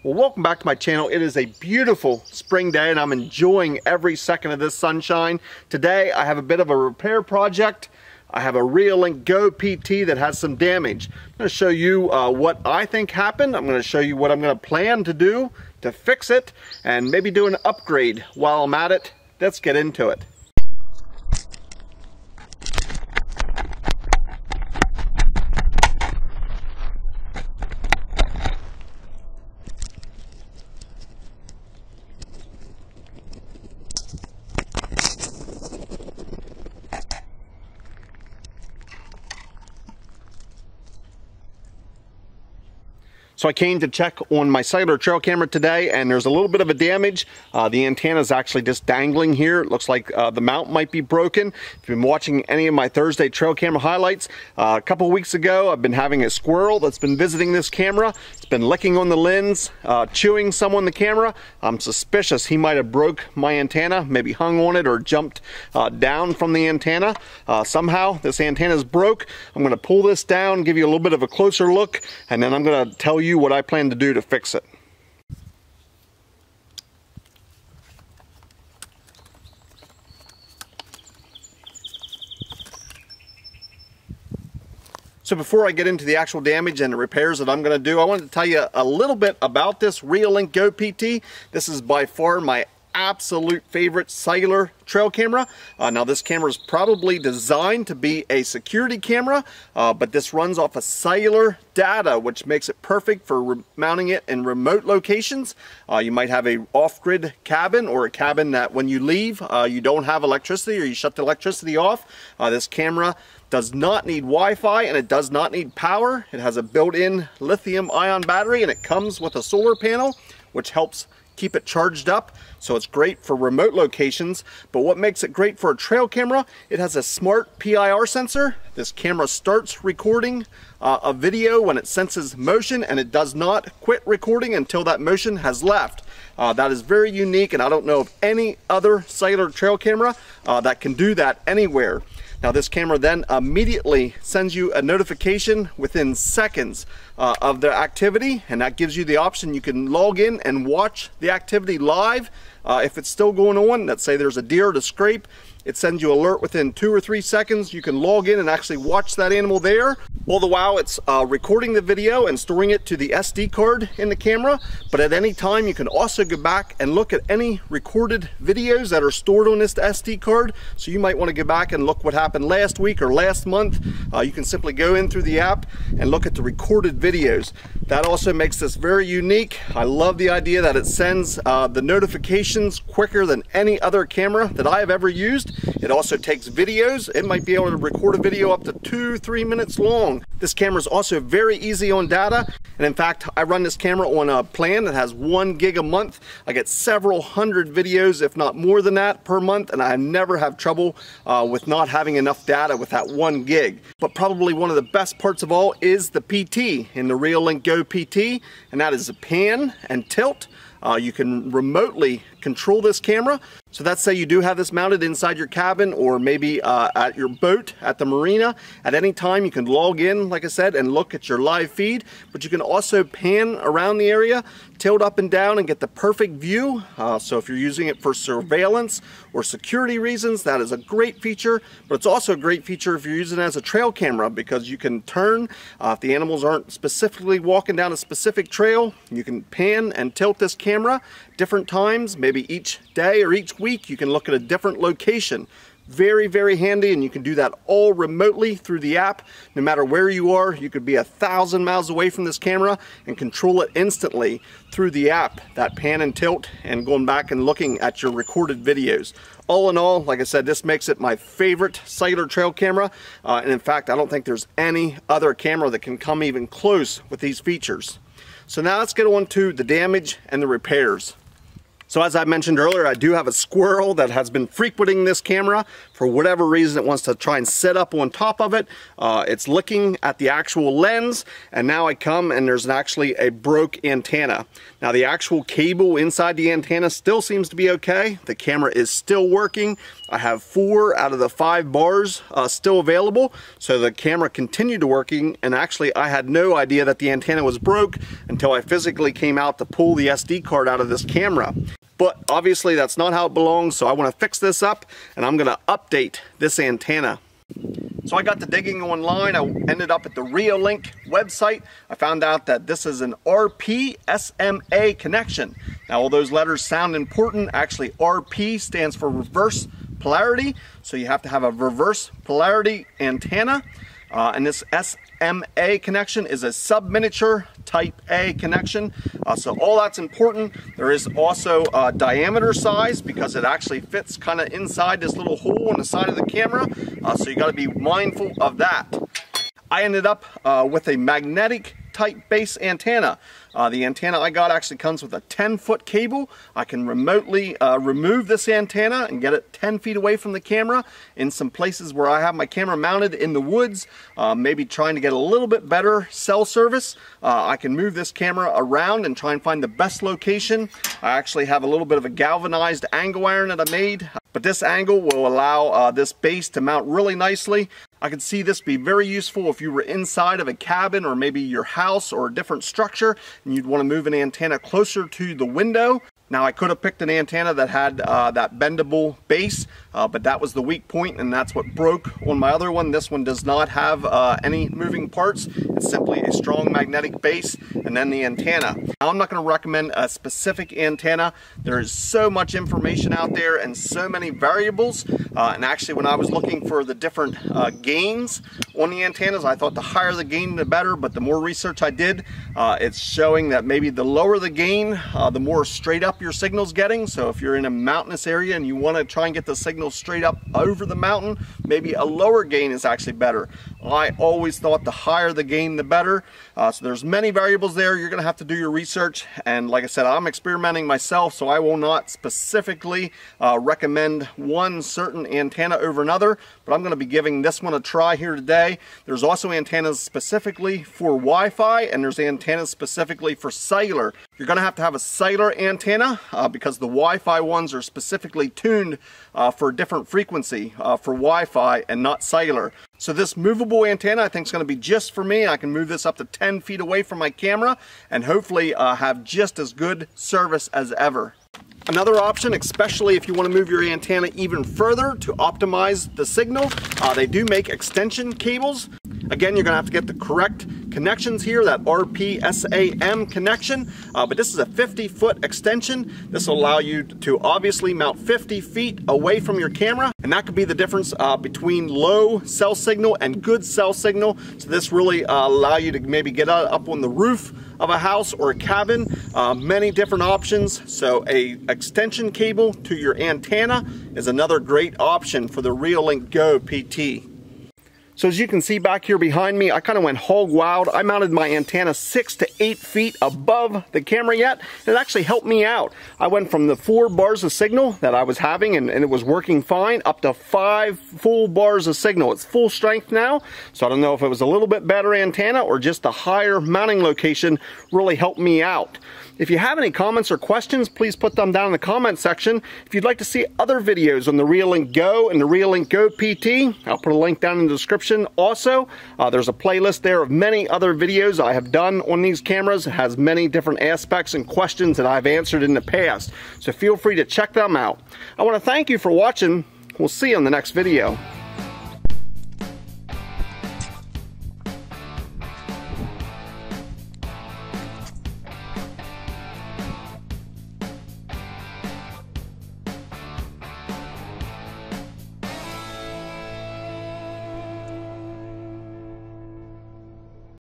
Well, welcome back to my channel. It is a beautiful spring day and I'm enjoying every second of this sunshine. Today I have a bit of a repair project. I have a Reolink GO PT that has some damage. I'm going to show you what I think happened. I'm going to show you what I'm going to plan to do to fix it and maybe do an upgrade while I'm at it. Let's get into it. So I came to check on my cellular trail camera today and there's a little bit of a damage. The antenna is actually just dangling here. It looks like the mount might be broken. If you've been watching any of my Thursday trail camera highlights, a couple weeks ago I've been having a squirrel that's been visiting this camera. It's been licking on the lens, chewing some on the camera. I'm suspicious he might have broke my antenna, maybe hung on it or jumped down from the antenna. Somehow this antenna is broke. I'm going to pull this down, give you a little bit of a closer look, and then I'm going to tell you what I plan to do to fix it. So before I get into the actual damage and the repairs that I'm going to do, I wanted to tell you a little bit about this Reolink GO PT. This is by far my absolute favorite cellular trail camera. Now this camera is probably designed to be a security camera, but this runs off of cellular data, which makes it perfect for mounting it in remote locations. You might have a off-grid cabin or a cabin that when you leave you don't have electricity or you shut the electricity off. This camera does not need Wi-Fi and it does not need power. It has a built-in lithium-ion battery and it comes with a solar panel which helps keep it charged up, so it's great for remote locations. But what makes it great for a trail camera, it has a smart Pir sensor. This camera starts recording a video when it senses motion and it does not quit recording until that motion has left. That is very unique and I don't know of any other cellular trail camera that can do that anywhere. Now this camera then immediately sends you a notification within seconds of the activity, and that gives you the option you can log in and watch the activity live. If it's still going on, let's say there's a deer to scrape, it sends you an alert within 2 or 3 seconds. You can log in and actually watch that animal there. All the while it's recording the video and storing it to the SD card in the camera. But at any time you can also go back and look at any recorded videos that are stored on this SD card. So you might want to go back and look what happened last week or last month. You can simply go in through the app and look at the recorded videos. That also makes this very unique. I love the idea that it sends the notifications quicker than any other camera that I have ever used. It also takes videos. It might be able to record a video up to 2-3 minutes long. This camera is also very easy on data, and in fact I run this camera on a plan that has 1 gig a month. I get several hundred videos, if not more than that, per month, and I never have trouble with not having enough data with that 1 gig. But probably one of the best parts of all is the PT in the Reolink GO PT, and that is the pan and tilt. You can remotely control this camera. So let's say you do have this mounted inside your cabin or maybe at your boat at the marina. At any time you can log in, like I said, and look at your live feed, but you can also pan around the area, tilt up and down and get the perfect view. So if you're using it for surveillance or security reasons, that is a great feature, but it's also a great feature if you're using it as a trail camera because you can turn, if the animals aren't specifically walking down a specific trail, you can pan and tilt this camera different times, maybe each day or each week you can look at a different location. Very, very handy, and you can do that all remotely through the app. No matter where you are, you could be 1,000 miles away from this camera and control it instantly through the app, that pan and tilt, and going back and looking at your recorded videos. All in all, like I said, this makes it my favorite cellular trail camera, and in fact I don't think there's any other camera that can come even close with these features. So now let's get on to the damage and the repairs. So as I mentioned earlier, I do have a squirrel that has been frequenting this camera. For whatever reason, it wants to try and sit up on top of it. It's looking at the actual lens, and now I come and there's actually a broke antenna. Now the actual cable inside the antenna still seems to be okay. The camera is still working. I have 4 out of the 5 bars still available, so the camera continued to working, and actually I had no idea that the antenna was broke until I physically came out to pull the SD card out of this camera. But obviously that's not how it belongs, so I want to fix this up and I'm going to update this antenna. So I got to digging online. I ended up at the Reolink website. I found out that this is an RP SMA connection. Now all those letters sound important. Actually RP stands for reverse polarity, so you have to have a reverse polarity antenna. And this SMA connection is a sub-miniature type A connection. So all that's important. There is also diameter size, because it actually fits kind of inside this little hole on the side of the camera. So you got to be mindful of that. I ended up with a magnetic type base antenna. The antenna I got actually comes with a 10-foot cable. I can remotely remove this antenna and get it 10 feet away from the camera in some places where I have my camera mounted in the woods, maybe trying to get a little bit better cell service. I can move this camera around and try and find the best location. I actually have a little bit of a galvanized angle iron that I made, but this angle will allow this base to mount really nicely. I could see this be very useful if you were inside of a cabin or maybe your house or a different structure and you'd want to move an antenna closer to the window. Now I could have picked an antenna that had that bendable base, but that was the weak point and that's what broke on my other one. This one does not have any moving parts. It's simply a strong magnetic base and then the antenna. Now, I'm not going to recommend a specific antenna. There is so much information out there and so many variables. And actually when I was looking for the different gains on the antennas, I thought the higher the gain the better, but the more research I did, it's showing that maybe the lower the gain, the more straight up your signal's getting. So if you're in a mountainous area and you want to try and get the signal straight up over the mountain, maybe a lower gain is actually better. I always thought the higher the gain the better. So there's many variables there. You're going to have to do your research, and like I said, I'm experimenting myself, so I will not specifically recommend one certain antenna over another, but I'm going to be giving this one a try here today. There's also antennas specifically for Wi-Fi, and there's antennas specifically for cellular. You're going to have a cellular antenna because the Wi-Fi ones are specifically tuned for a different frequency for Wi-Fi and not cellular. So this movable antenna I think is going to be just for me. I can move this up to 10 feet away from my camera and hopefully have just as good service as ever. Another option, especially if you want to move your antenna even further to optimize the signal, they do make extension cables. Again, you're going to have to get the correct connections here, that RPSAM connection, but this is a 50-foot extension. This will allow you to obviously mount 50 feet away from your camera, and that could be the difference between low cell signal and good cell signal. So this really allow you to maybe get up on the roof of a house or a cabin, many different options. So a extension cable to your antenna is another great option for the Reolink GO PT. So as you can see back here behind me, I kind of went hog wild. I mounted my antenna 6 to 8 feet above the camera yet. It actually helped me out. I went from the 4 bars of signal that I was having and it was working fine up to 5 full bars of signal. It's full strength now. So I don't know if it was a little bit better antenna or just a higher mounting location really helped me out. If you have any comments or questions, please put them down in the comment section. If you'd like to see other videos on the Reolink GO and the Reolink GO PT, I'll put a link down in the description also. There's a playlist there of many other videos I have done on these cameras. It has many different aspects and questions that I've answered in the past. So feel free to check them out. I want to thank you for watching. We'll see you on the next video.